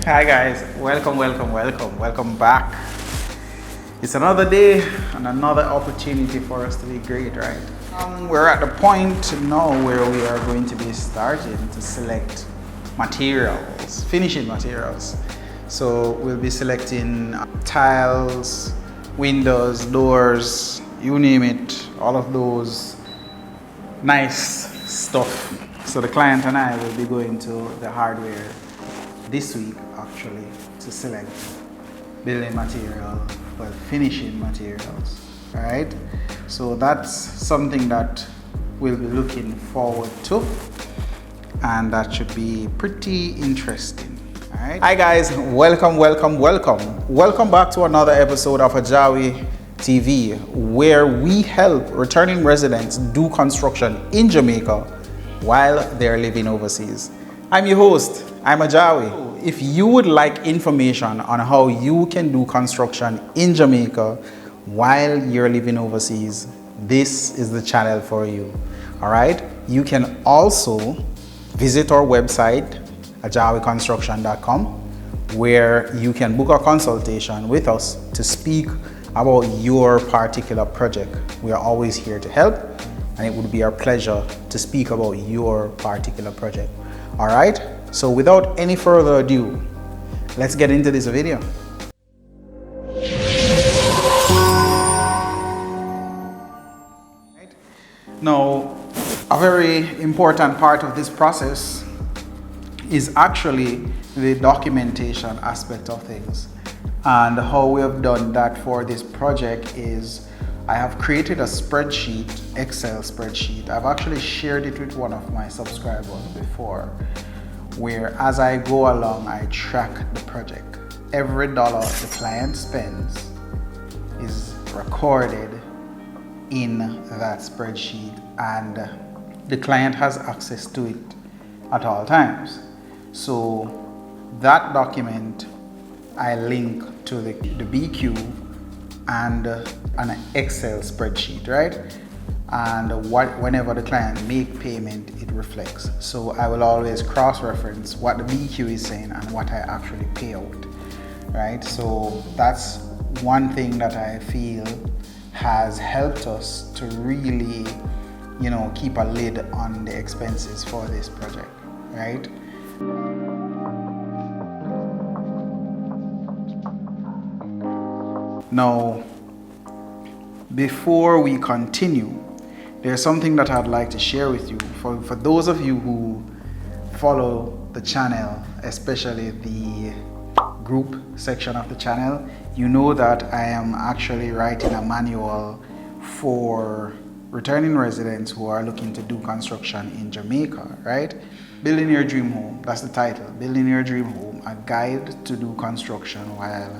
Hi guys, welcome back. It's another day and another opportunity for us to be great, right? We're at the point now where we are going to be starting to select materials, finishing materials. So we'll be selecting tiles, windows, doors, you name it, all of those nice stuff. So the client and I will be going to the hardware this week actually to select building material, well, finishing materials. All right, so that's something that we'll be looking forward to, and that should be pretty interesting. All right, hi guys, welcome back to another episode of Ajawi TV, where we help returning residents do construction in Jamaica while they're living overseas. I'm your host, I'm Ajawi. If you would like information on how you can do construction in Jamaica while you're living overseas, this is the channel for you. All right, you can also visit our website, ajawiconstruction.com, where you can book a consultation with us to speak about your particular project. We are always here to help, and it would be our pleasure to speak about your particular project. All right, so without any further ado, let's get into this video. Now, a very important part of this process is actually the documentation aspect of things. And how we have done that for this project is I have created a spreadsheet, Excel spreadsheet. I've actually shared it with one of my subscribers before, where as I go along, I track the project. Every dollar the client spends is recorded in that spreadsheet, and the client has access to it at all times. So that document I link to the BQ and an Excel spreadsheet, right? And whenever the client make payment, it reflects. So I will always cross-reference what the BQ is saying and what I actually pay out, right? So that's one thing that I feel has helped us to really, keep a lid on the expenses for this project, right? Now, before we continue, there's something that I'd like to share with you. For those of you who follow the channel, especially the group section of the channel, you know that I am actually writing a manual for returning residents who are looking to do construction in Jamaica, right? Building Your Dream Home, that's the title. Building Your Dream Home, a guide to do construction while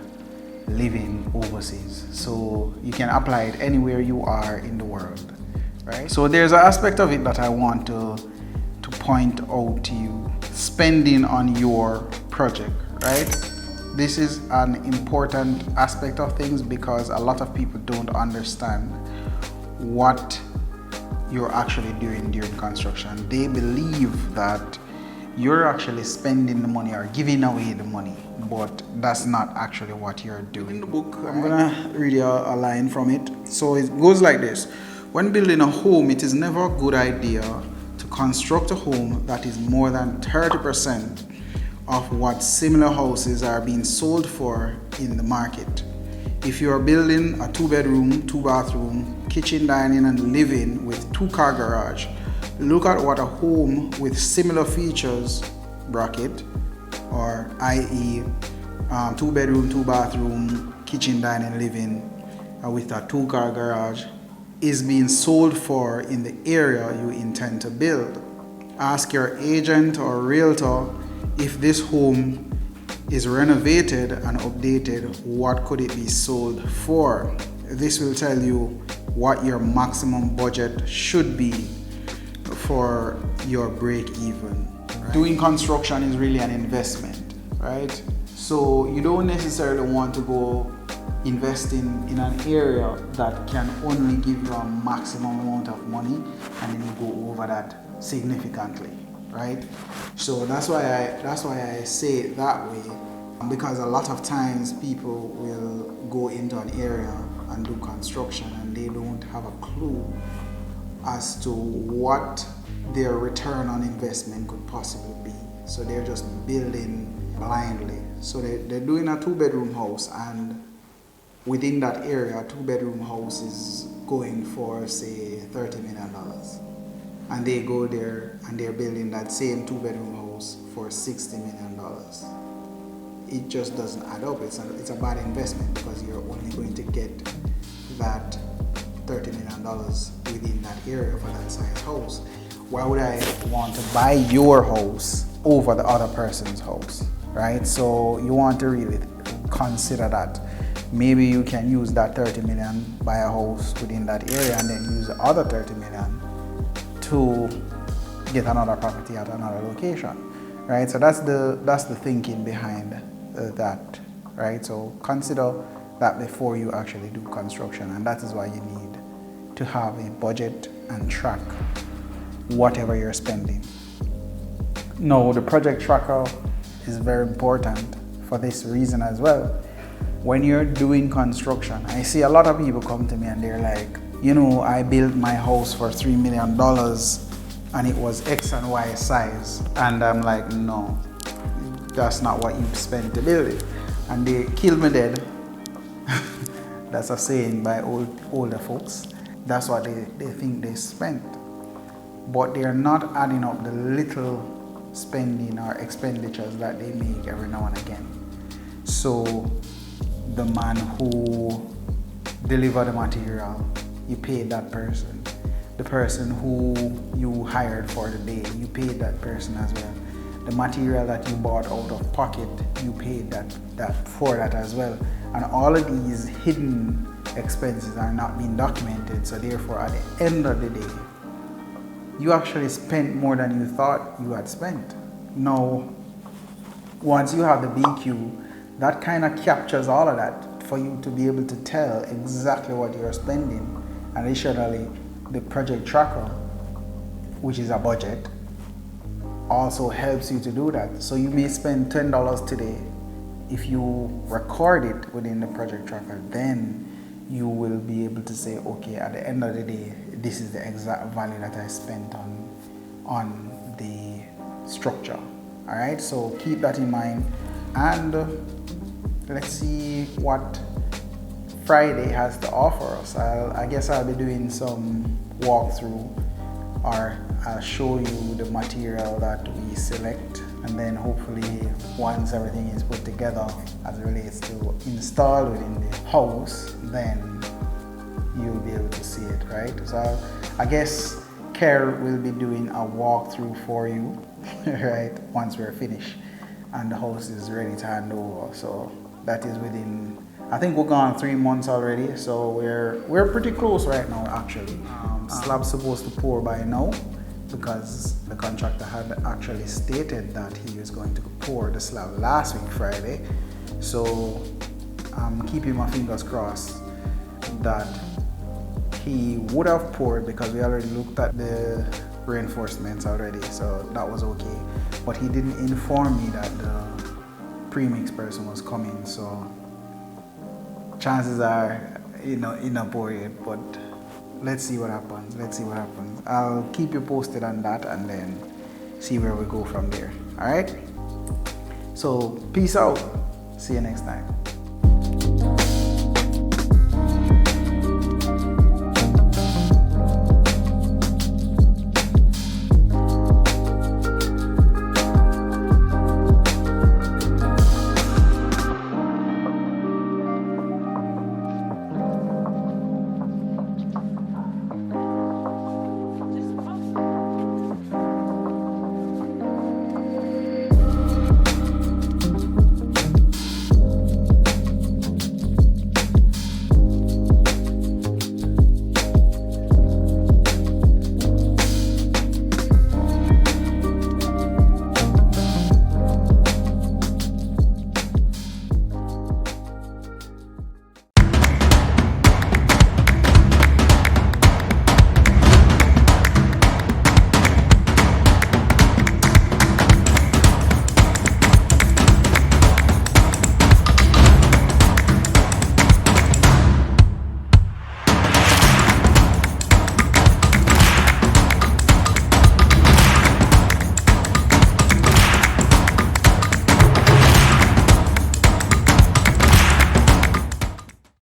living overseas. So you can apply it anywhere you are in the world, right? So there's an aspect of it that I want to point out to you: spending on your project, right? This is an important aspect of things because a lot of people don't understand what you're actually doing during construction. They believe that you're actually spending the money or giving away the money, but that's not actually what you're doing. In the book, I'm gonna read you a line from it. So it goes like this: when building a home, it is never a good idea to construct a home that is more than 30% of what similar houses are being sold for in the market. If you are building a 2-bedroom, 2-bathroom, kitchen, dining, and living with 2-car garage, look at what a home with similar features, bracket, or i.e. 2-bedroom, 2-bathroom, kitchen, dining, living with a 2-car garage is being sold for in the area you intend to build. Ask your agent or realtor if this home is renovated and updated, what could it be sold for? This will tell you what your maximum budget should be for your break even. Right? Doing construction is really an investment, right? So you don't necessarily want to go investing in an area that can only give you a maximum amount of money and then you go over that significantly, right? So that's why I say it that way, Because a lot of times people will go into an area and do construction and they don't have a clue as to what their return on investment could possibly be. So they're just building blindly. So they're doing a 2-bedroom house, and within that area, a 2-bedroom house is going for, say, $30 million. And they go there and they're building that same 2-bedroom house for $60 million. It just doesn't add up. It's a bad investment, because you're only going to get that $30 million within that area for that size house. Why would I want to buy your house over the other person's house, right? So you want to really consider that. Maybe you can use that 30 million, buy a house within that area, and then use the other 30 million to get another property at another location, right? So that's the thinking behind that, right? So consider that before you actually do construction, and that is why you need to have a budget and track whatever you're spending. Now, the project tracker is very important for this reason as well. When you're doing construction, I see a lot of people come to me and they're like, I built my house for $3 million and it was X and Y size. And I'm like, no, that's not what you spent to build it. And they kill me dead. That's a saying by older folks. That's what they think they spent. But they're not adding up the little spending or expenditures that they make every now and again. So the man who delivered the material, you paid that person. The person who you hired for the day, you paid that person as well. The material that you bought out of pocket, you paid that for that as well. And all of these hidden expenses are not being documented. So therefore, at the end of the day, you actually spent more than you thought you had spent. Now, once you have the BQ, that kind of captures all of that for you to be able to tell exactly what you're spending. Additionally, the project tracker, which is a budget, also helps you to do that. So you may spend $10 today. If you record it within the project tracker, then you will be able to say, okay, at the end of the day, this is the exact value that I spent on the structure. All right, so keep that in mind. And let's see what Friday has to offer us. I guess I'll be doing some walkthrough, or I'll show you the material that we select, and then hopefully once everything is put together as it relates to install within the house, then you'll be able to see it, right? So I guess Kerr will be doing a walkthrough for you, right, once we're finished and the house is ready to hand over. So that is within, I think we're gone 3 months already, so we're pretty close right now actually. Slab's supposed to pour by now, because the contractor had actually stated that he was going to pour the slab last week Friday. So I'm keeping my fingers crossed that he would have poured, because we already looked at the reinforcements already, so that was okay. But he didn't inform me that the premix person was coming, so chances are, in a pour it, but let's see what happens. I'll keep you posted on that and then see where we go from there. All right? So peace out. See you next time.